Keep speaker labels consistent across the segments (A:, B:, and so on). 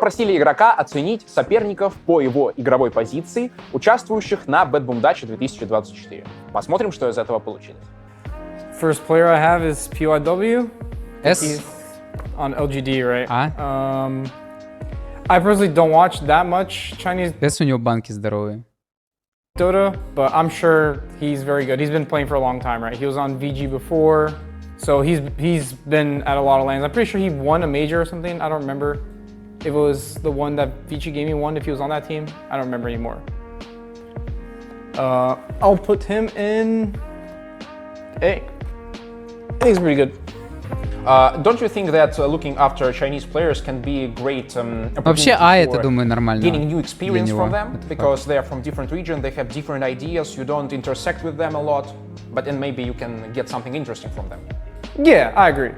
A: попросили игрока оценить соперников по его игровой позиции, участвующих на BetBoom Dacha 2024. Посмотрим, что из этого получилось.
B: First player I have is PYW.
C: S.
B: He's on LGD, right?
C: А?
B: I personally don't watch that much Chinese
C: S у него банки здоровые.
B: Dota, but I'm sure he's very good. He's been playing for a long time, right? He was on VG before, so he's been at a lot of lanes. I'm pretty sure he won a major or something. I don't remember if it was the one that VG Gaming won, if he was on that team. I don't remember anymore. I'll put him in A. I think he's pretty good.
A: Don't you think that looking after Chinese players can be a great
C: Вообще, А это, думаю, нормально.
A: getting new experience from them? Because they are from different regions, they have different ideas, you don't intersect with them a lot, but then maybe you can get something interesting from them.
B: Yeah, I agree.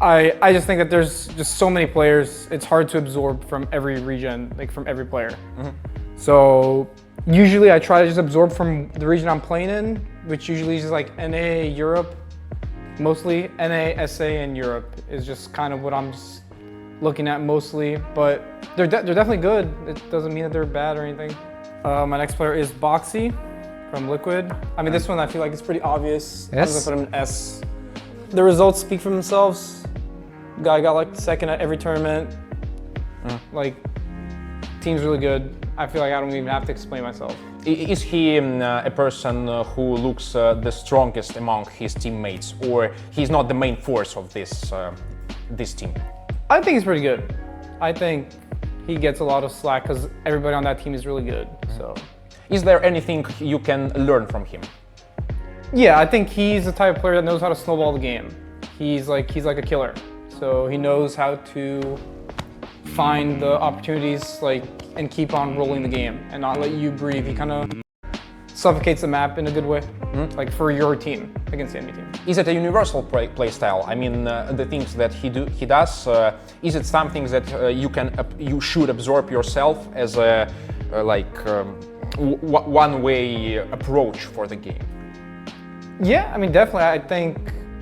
B: I just think that there's just so many players, it's hard to absorb from every region, like from every player. So usually I try to just absorb from the region I'm playing in, which usually is like NA, Europe. Mostly NA, SA, and Europe is just kind of what I'm just looking at mostly, but they're definitely good. It doesn't mean that they're bad or anything. My next player is Boxy from Liquid. I mean, this one I feel like it's pretty obvious.
C: S?
B: I'm gonna put him in S. The results speak for themselves. Guy got like second at every tournament. Like, team's really good. I feel like I don't even have to explain myself.
A: Is he a person who looks the strongest among his teammates, or he's not the main force of this team?
B: I think he's pretty good. I think he gets a lot of slack because everybody on that team is really good. So,
A: is there anything you can learn from him?
B: Yeah, I think he's the type of player that knows how to snowball the game. He's like a killer. So he knows how to find the opportunities and keep on rolling the game and not let you breathe. He kind of suffocates the map in a good way, like for your team against the enemy team.
A: Is it a universal play style? I mean, the things that he does. Is it something that you should absorb yourself as a one-way approach for the game?
B: Yeah, I mean, definitely. I think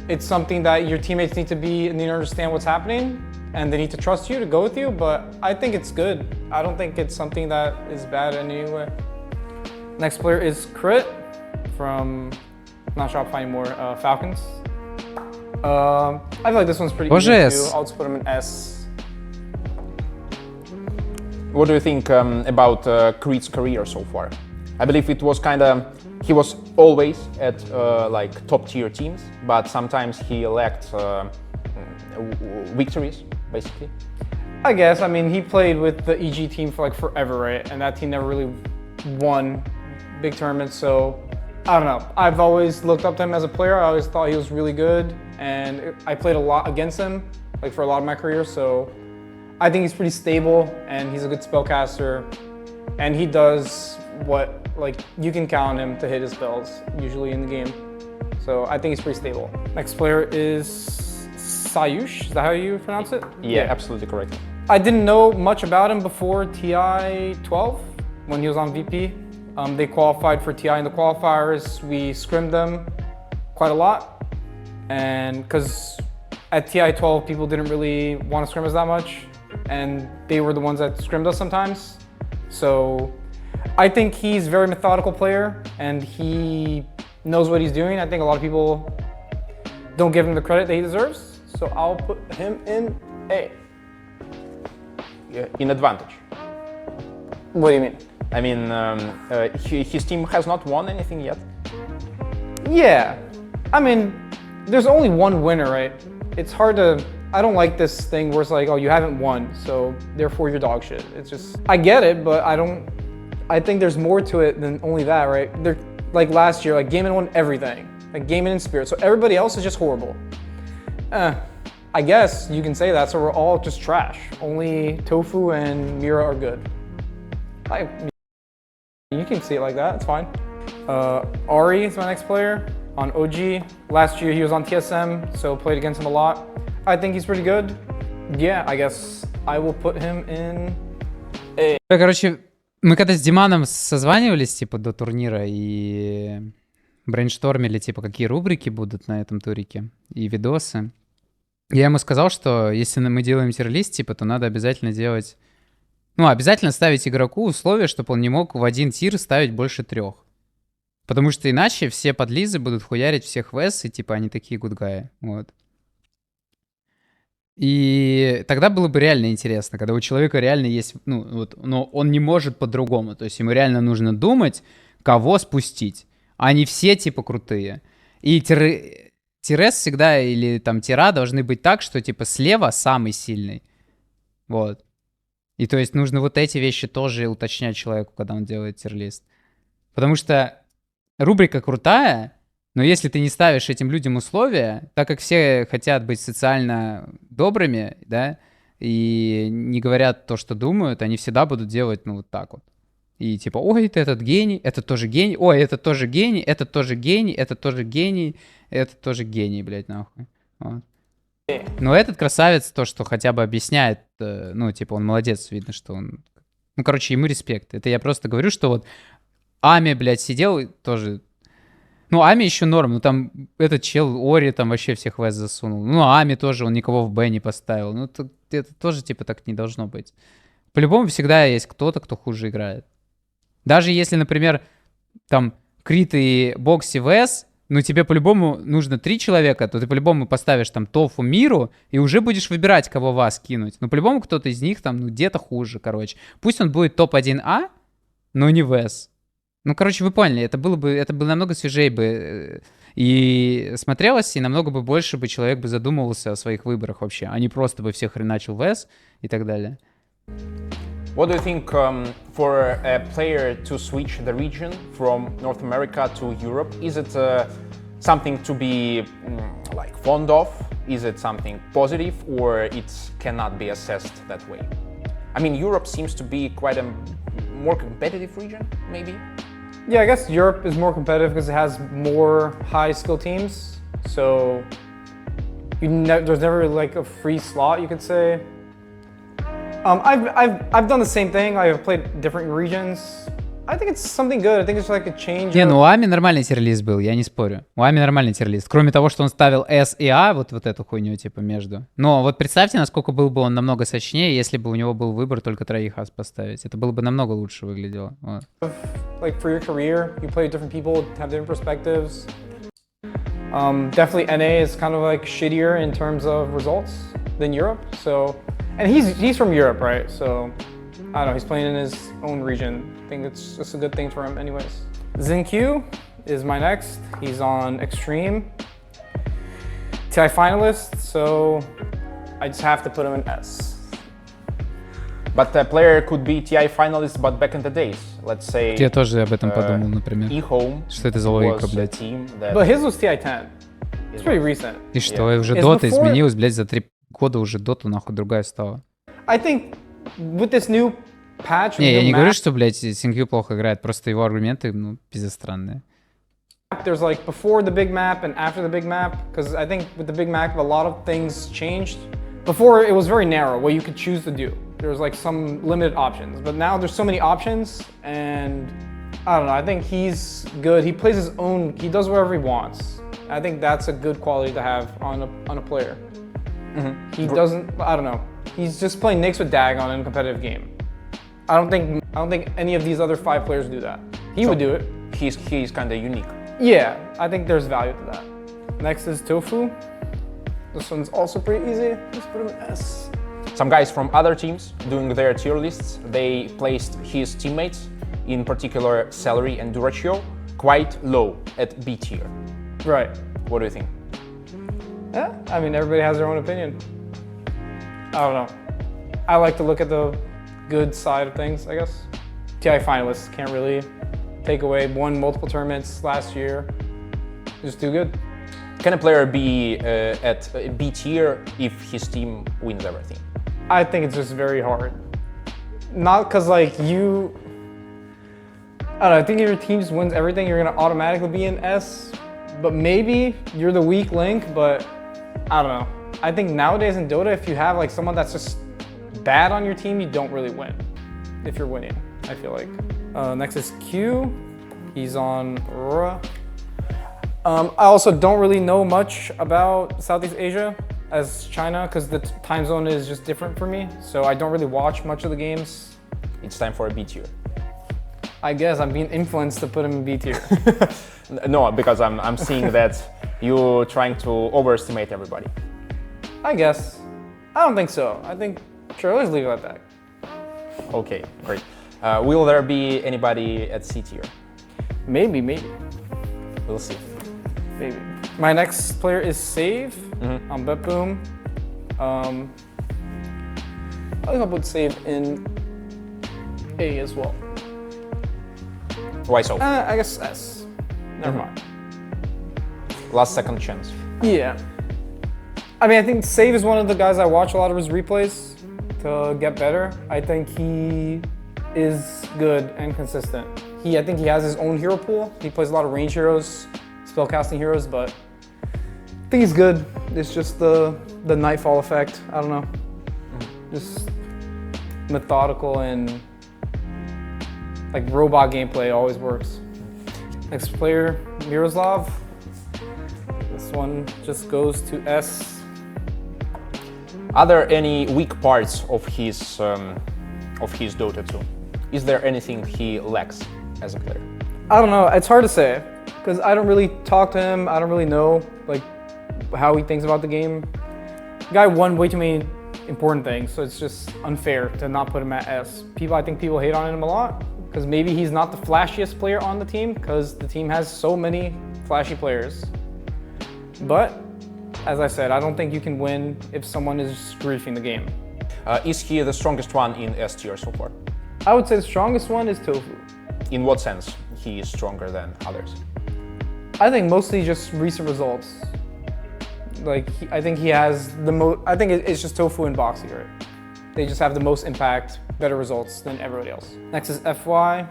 B: it's something that your teammates need to need to understand what's happening, and they need to trust you to go with you, but I think it's good. I don't think it's something that is bad in any way. Next player is Crit from, not Shopify anymore, Falcons. I feel like this one's pretty easy too. I'll just put him in S.
A: What do you think about Crit's career so far? I believe it was he was always at top tier teams, but sometimes he lacked victories, basically.
B: I guess. I mean, he played with the EG team for forever, right? And that team never really won big tournaments, so I don't know. I've always looked up to him as a player. I always thought he was really good, and I played a lot against him, for a lot of my career, so I think he's pretty stable, and he's a good spellcaster, and he does what, you can count on him to hit his spells, usually in the game. So I think he's pretty stable. Next player is Sayush, is that how you pronounce it?
A: Yeah, absolutely correct.
B: I didn't know much about him before TI 12, when he was on VP. They qualified for TI in the qualifiers. We scrimmed them quite a lot. And because at TI 12, people didn't really want to scrim us that much. And they were the ones that scrimmed us sometimes. So I think he's a very methodical player and he knows what he's doing. I think a lot of people don't give him the credit that he deserves. So I'll put him in A.
A: Yeah, in advantage.
B: What do you mean?
A: I mean, his team has not won anything yet.
B: Yeah, I mean, there's only one winner, right? It's hard to, I don't like this thing where it's like, oh, you haven't won, so therefore you're dog shit. It's just, I get it, but I think there's more to it than only that, right? They're, last year, Gaming won everything. Gaming and Spirit, so everybody else is just horrible. I guess you can say that, so we're all just trash. Only Tofu and Mira are good. You can see it like that, it's fine. Ari is my next player on OG. Last year he was on TSM, so played against him a lot. I think he's pretty good. Yeah, I guess I will put him in A.
C: Короче, мы когда с Диманом созванивались, до турнира и брейнштормили, какие рубрики будут на этом турике и видосы. Я ему сказал, что если мы делаем тир-лист, то надо обязательно делать Ну, обязательно ставить игроку условие, чтобы он не мог в один тир ставить больше 3. Потому что иначе все подлизы будут хуярить всех в S, и типа они такие гудгаи. Вот. И тогда было бы реально интересно, когда у человека реально есть, ну, вот, но он не может по-другому. То есть ему реально нужно думать, кого спустить. А не все типа крутые. И тирес всегда или там тира должны быть так, что типа слева самый сильный. Вот. И то есть нужно вот эти вещи тоже уточнять человеку, когда он делает тир-лист. Потому что рубрика крутая, но если ты не ставишь этим людям условия, так как все хотят быть социально добрыми, да, и не говорят то, что думают, они всегда будут делать, ну, вот так вот. И типа, ой, это этот гений, это тоже гений, ой, это тоже гений, это тоже гений, это тоже гений, это тоже гений, блядь, нахуй. Вот. Но этот красавец, то, что хотя бы объясняет, ну, типа, он молодец, видно, что он... Ну, короче, ему респект. Это я просто говорю, что вот Ами, блядь, сидел тоже... Ну, Ами еще норм, ну, там этот чел Ори там вообще всех в С засунул. Ну, Ами тоже, он никого в Б не поставил. Ну, это тоже, типа, так не должно быть. По-любому всегда есть кто-то, кто хуже играет. Даже если, например, там Крит и Бокси в С, ну, тебе по-любому нужно 3 человека, то ты по-любому поставишь там Тофу, Миру, и уже будешь выбирать, кого вас кинуть. Но по-любому кто-то из них там, ну, где-то хуже, короче. Пусть он будет топ-1А, но не в С. Ну, короче, вы поняли, это было намного свежее бы и смотрелось, и намного бы больше бы человек бы задумывался о своих выборах вообще, а не просто бы всех хреначил в С и так далее.
A: What do you think for a player to switch the region from North America to Europe? Is it something to be like fond of? Is it something positive, or it cannot be assessed that way? I mean, Europe seems to be quite a more competitive region, maybe?
B: Yeah, I guess Europe is more competitive because it has more high skill teams. So there's never like a free slot, you could say. I've done the same thing. I've played different regions. I think it's something good. I think it's like a change.
C: Не, ну у Ами нормальный тирлист был, я не спорю. У Ами нормальный тирлист. Кроме того, что он ставил S и A, вот эту хуйню типа между. Но вот представьте, насколько был бы он намного сочнее, если бы у него был выбор только 3 ас поставить. Это было бы намного лучше выглядело. Вот.
B: Like for your career, you play with different people, have different perspectives. Definitely NA is kind of like shittier in terms of results than Europe. So, and he's from Europe, right? So, I don't know, he's playing in his own region. I think it's a good thing for him anyways. ZinQ is my next. He's on Extreme. TI finalist, so I just have to put him in S.
A: But a player could be TI finalist, but back in the days, let's say.
C: Я тоже об этом подумал, например.
A: E-Home
C: что это за логика,
A: was a
C: блядь?
A: team that
B: But his was TI-10. It's pretty recent.
C: И что,
A: Yeah.
C: уже
B: It's
C: дота
B: before-
C: изменилась, блядь, за 3 года уже доту нахуй другая стала.
B: I think with this new patch, with
C: Не, я
B: new
C: не
B: map,
C: говорю, что, блядь, Синкью плохо играет, просто его аргументы, ну, пиздец странные.
B: there's like before the big map and after the big map, because I think with the big map a lot of things changed. Before it was very narrow what you could choose to do. There was like some limited options, but now there's so many options, and I don't know, I think he's good. He plays his own, he does whatever he wants. I think that's a good quality to have on a player. He doesn't, I don't know, he's just playing NIX with Dag on a competitive game. I don't think any of these other 5 players do that. He would do it.
A: he's kind of unique.
B: Yeah, I think there's value to that. Next is Tofu. This one's also pretty easy. Let's put him in S.
A: Some guys from other teams doing their tier lists, they placed his teammates, in particular Celery and Duratio, quite low at B tier.
B: Right.
A: What do you think?
B: Yeah, I mean, everybody has their own opinion. I don't know. I like to look at the good side of things, I guess. TI finalists can't really take away. Won multiple tournaments last year. Just do good.
A: Can a player be at B tier if his team wins everything?
B: I think it's just very hard. Not because like you, I don't know, I think if your team just wins everything, you're gonna automatically be in S, but maybe you're the weak link, but I don't know. I think nowadays in Dota, if you have like someone that's just bad on your team, you don't really win. If you're winning, I feel like. Next is Q. He's on Aurora. I also don't really know much about Southeast Asia. as China because the time zone is just different for me. So I don't really watch much of the games.
A: It's time for a B tier.
B: I guess I'm being influenced to put him in B tier.
A: No, because I'm seeing that you're trying to overestimate everybody.
B: I guess. I don't think so. I think, sure, let's leave it at that.
A: Okay, great. Will there be anybody at C tier?
B: Maybe.
A: We'll see.
B: Maybe. My next player is Save on BetBoom. I think I'll put Save in A as well.
A: Why so?
B: I guess S. Never mind.
A: Last second chance.
B: Yeah. I mean, I think Save is one of the guys I watch a lot of his replays to get better. I think he is good and consistent. I think he has his own hero pool. He plays a lot of range heroes, spellcasting heroes, but I think he's good. It's just the Nightfall effect. I don't know. Just methodical and like robot gameplay always works. Next player, Miroslav. This one just goes to S.
A: Are there any weak parts of his Dota 2? Is there anything he lacks as a player?
B: I don't know. It's hard to say because I don't really talk to him. I don't really know like how he thinks about the game. The guy won way too many important things, so it's just unfair to not put him at S. I think people hate on him a lot because maybe he's not the flashiest player on the team because the team has so many flashy players. But as I said, I don't think you can win if someone is griefing the game.
A: Is he the strongest one in S tier so far?
B: I would say the strongest one is Tofu.
A: In what sense he is stronger than others?
B: I think mostly just recent results. Like I think he has the most. I think it's just Tofu and Boxy, right? They just have the most impact, better results than everybody else. Next is FY.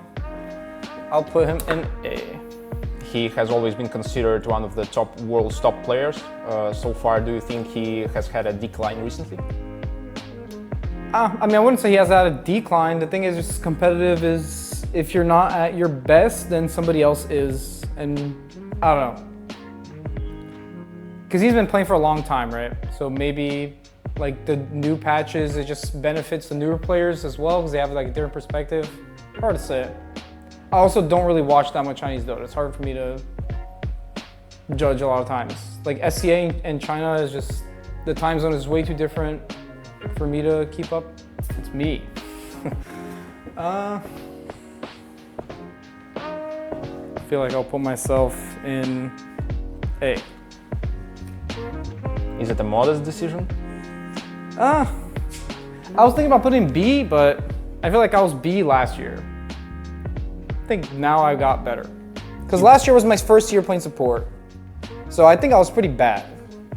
B: I'll put him in A.
A: He has always been considered one of the world's top players. So far, do you think he has had a decline recently?
B: I mean, I wouldn't say he has had a decline. The thing is, just competitive is if you're not at your best, then somebody else is, and I don't know. Because he's been playing for a long time, right? So maybe like the new patches, it just benefits the newer players as well because they have like a different perspective. Hard to say. I also don't really watch that much Chinese Dota. It's hard for me to judge a lot of times. Like SCA and China is just, the time zone is way too different for me to keep up. It's me. I feel like I'll put myself in A.
A: Is it a modest decision?
B: I was thinking about putting B, but I feel like I was B last year. I think now I got better. Because last year was my first year playing support. So I think I was pretty bad.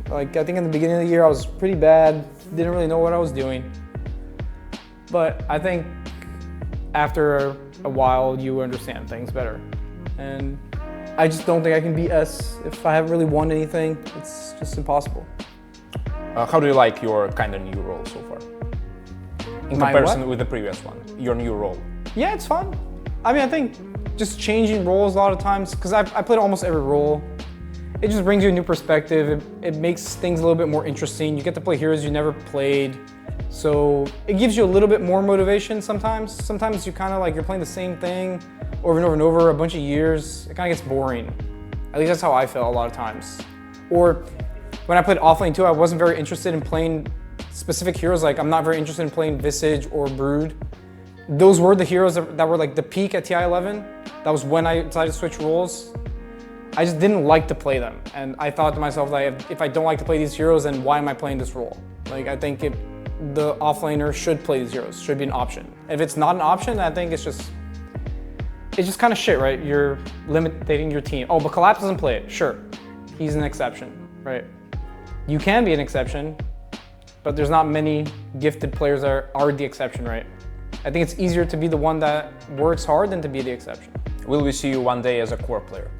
B: Like I think in the beginning of the year I was pretty bad, didn't really know what I was doing. But I think after a while you understand things better. And I just don't think I can beat S if I haven't really won anything. It's just impossible.
A: How do you like your kind of new role so far? In comparison with the previous one, your new role?
B: Yeah, it's fun. I mean, I think just changing roles a lot of times, because I played almost every role, it just brings you a new perspective. It makes things a little bit more interesting. You get to play heroes you never played. So it gives you a little bit more motivation sometimes. Sometimes you kind of like, you're playing the same thing over and over and over a bunch of years. It kind of gets boring. At least that's how I felt a lot of times. Or when I played offlane too, I wasn't very interested in playing specific heroes. Like I'm not very interested in playing Visage or Brood. Those were the heroes that were like the peak at TI 11. That was when I decided to switch roles. I just didn't like to play them. And I thought to myself, like, if I don't like to play these heroes, then why am I playing this role? Like, I think the offlaner should play these heroes, should be an option. If it's not an option, I think it's just kind of shit, right? You're limiting your team. Oh, but Collapse doesn't play it. Sure, he's an exception, right? You can be an exception, but there's not many gifted players that are the exception, right? I think it's easier to be the one that works hard than to be the exception.
A: Will we see you one day as a core player?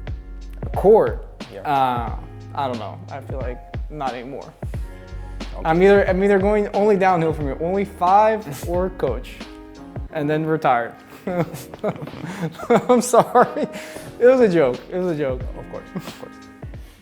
B: Core?
A: Yeah.
B: I don't know. I feel like not anymore. Okay. I'm either going only downhill from here, only 5 or coach, and then retired. I'm sorry. It was a joke. It was a joke.
A: Of course.